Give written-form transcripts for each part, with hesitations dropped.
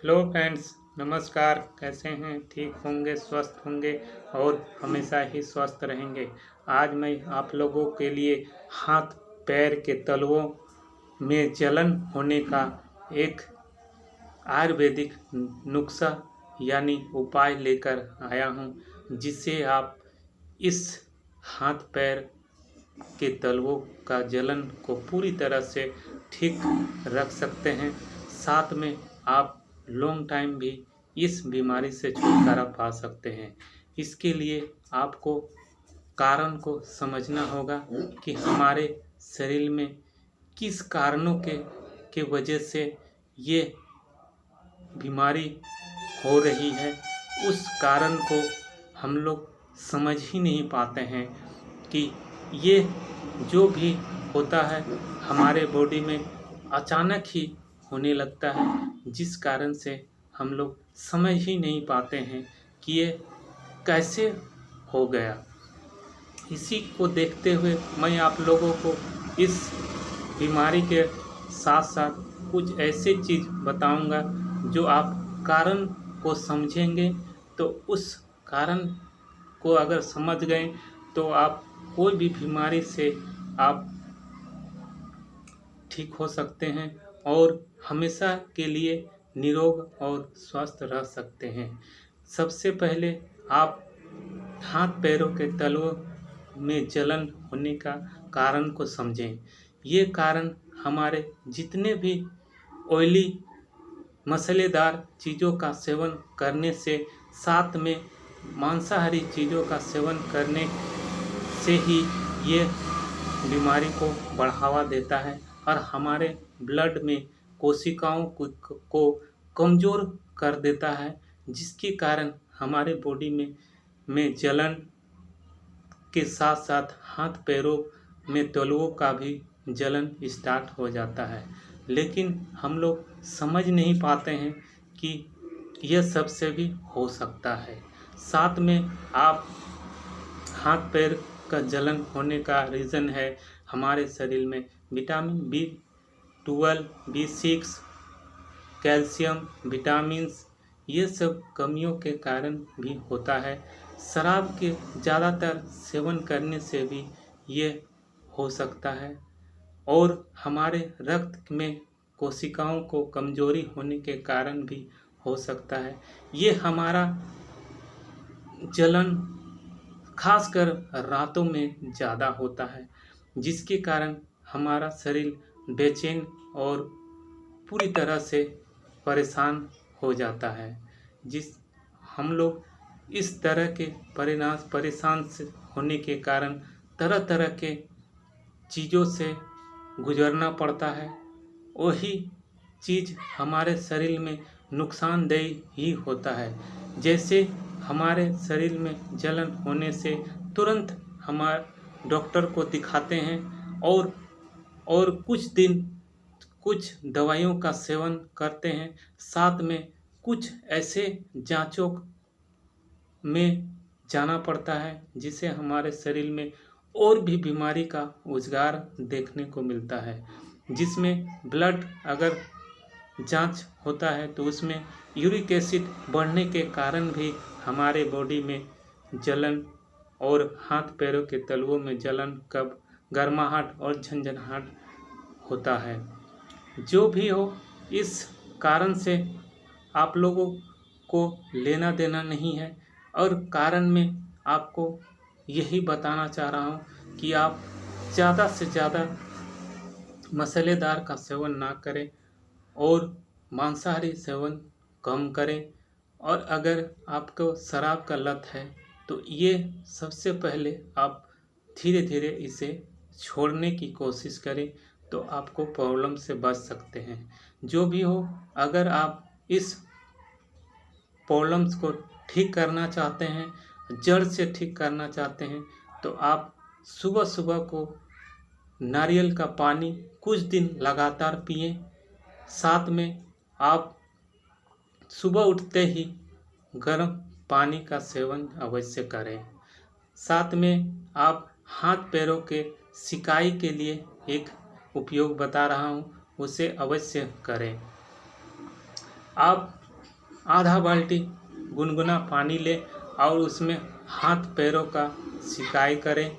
Hello friends, नमस्कार। कैसे हैं? ठीक होंगे, स्वस्थ होंगे और हमेशा ही स्वस्थ रहेंगे। आज मैं आप लोगों के लिए हाथ पैर के तलवों में जलन होने का एक आयुर्वेदिक नुस्खा यानी उपाय लेकर आया हूं, जिससे आप इस हाथ पैर के तलवों का जलन को पूरी तरह से ठीक रख सकते हैं। साथ में आप लॉन्ग टाइम भी इस बीमारी से छुटकारा पा सकते हैं। इसके लिए आपको कारण को समझना होगा कि हमारे शरीर में किस कारणों के वजह से ये बीमारी हो रही है। उस कारण को हम लोग समझ ही नहीं पाते हैं कि ये जो भी होता है हमारे बॉडी में अचानक ही होने लगता है, जिस कारण से हम लोग समझ ही नहीं पाते हैं कि ये कैसे हो गया। इसी को देखते हुए मैं आप लोगों को इस बीमारी के साथ साथ कुछ ऐसे चीज़ बताऊंगा जो आप कारण को समझेंगे तो उस कारण को अगर समझ गए तो आप कोई भी बीमारी से आप ठीक हो सकते हैं और हमेशा के लिए निरोग और स्वस्थ रह सकते हैं। सबसे पहले आप हाथ पैरों के तलवों में जलन होने का कारण को समझें। ये कारण हमारे जितने भी ऑयली मसालेदार चीज़ों का सेवन करने से, साथ में मांसाहारी चीज़ों का सेवन करने से ही ये बीमारी को बढ़ावा देता है और हमारे ब्लड में कोशिकाओं को कमज़ोर कर देता है, जिसके कारण हमारे बॉडी में जलन के साथ साथ हाथ पैरों में तलवों का भी जलन स्टार्ट हो जाता है। लेकिन हम लोग समझ नहीं पाते हैं कि यह सबसे भी हो सकता है। साथ में आप हाथ पैर का जलन होने का रीज़न है हमारे शरीर में vitamin B12, B6, calcium, vitamins, ये सब कमियों के कारण भी होता है। शराब के ज़्यादातर सेवन करने से भी ये हो सकता है और हमारे रक्त में कोशिकाओं को कमजोरी होने के कारण भी हो सकता है। ये हमारा जलन खासकर रातों में ज़्यादा होता है, जिसके कारण हमारा शरीर बेचैन और पूरी तरह से परेशान हो जाता है। जिस हम लोग इस तरह के परेशान से होने के कारण तरह तरह के चीज़ों से गुजरना पड़ता है। वही चीज़ हमारे शरीर में नुकसानदेह ही होता है। जैसे हमारे शरीर में जलन होने से तुरंत हमारे डॉक्टर को दिखाते हैं और कुछ दिन कुछ दवाइयों का सेवन करते हैं। साथ में कुछ ऐसे जांचों में जाना पड़ता है जिससे हमारे शरीर में और भी बीमारी का उजागर देखने को मिलता है। जिसमें ब्लड अगर जांच होता है तो उसमें यूरिक एसिड बढ़ने के कारण भी हमारे बॉडी में जलन और हाथ पैरों के तलवों में जलन, कब गर्माहट और झंझनाहट होता है। जो भी हो, इस कारण से आप लोगों को लेना देना नहीं है और कारण में आपको यही बताना चाह रहा हूँ कि आप ज़्यादा से ज़्यादा मसालेदार का सेवन ना करें और मांसाहारी सेवन कम करें। और अगर आपको शराब का लत है तो ये सबसे पहले आप धीरे धीरे इसे छोड़ने की कोशिश करें तो आपको प्रॉब्लम से बच सकते हैं। जो भी हो, अगर आप इस प्रॉब्लम्स को ठीक करना चाहते हैं, जड़ से ठीक करना चाहते हैं, तो आप सुबह सुबह को नारियल का पानी कुछ दिन लगातार पिएं। साथ में आप सुबह उठते ही गर्म पानी का सेवन अवश्य करें। साथ में आप हाथ पैरों के सिकाई के लिए एक उपयोग बता रहा हूँ, उसे अवश्य करें। आप आधा बाल्टी गुनगुना पानी लें और उसमें हाथ पैरों का सिकाई करें।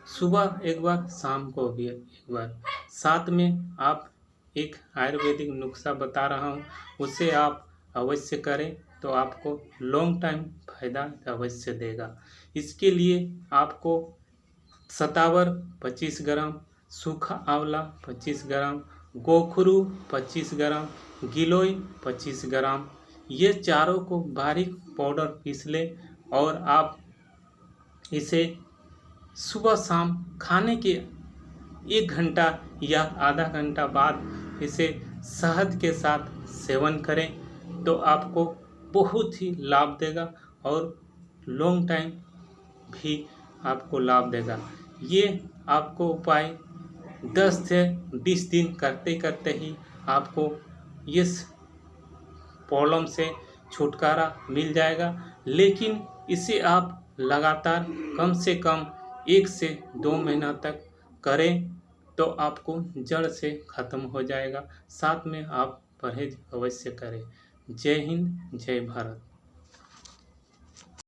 सुबह एक बार, शाम को भी एक बार। साथ में आप एक आयुर्वेदिक नुस्खा बता रहा हूँ, उसे आप अवश्य करें तो आपको लॉन्ग टाइम फायदा अवश्य देगा। इसके लिए आपको सतावर 25 ग्राम, सूखा आंवला 25 ग्राम, गोखरू 25 ग्राम, गिलोय 25 ग्राम, ये चारों को बारीक पाउडर पीस लें और आप इसे सुबह शाम खाने के 1 घंटा या आधा घंटा बाद इसे शहद के साथ सेवन करें तो आपको बहुत ही लाभ देगा और लॉन्ग टाइम भी आपको लाभ देगा। ये आपको उपाय 10 से 20 दिन करते करते ही आपको इस प्रॉब्लम से छुटकारा मिल जाएगा। लेकिन इसे आप लगातार कम से कम 1 से 2 महीना तक करें तो आपको जड़ से ख़त्म हो जाएगा। साथ में आप परहेज अवश्य करें। जय हिंद, जय भारत।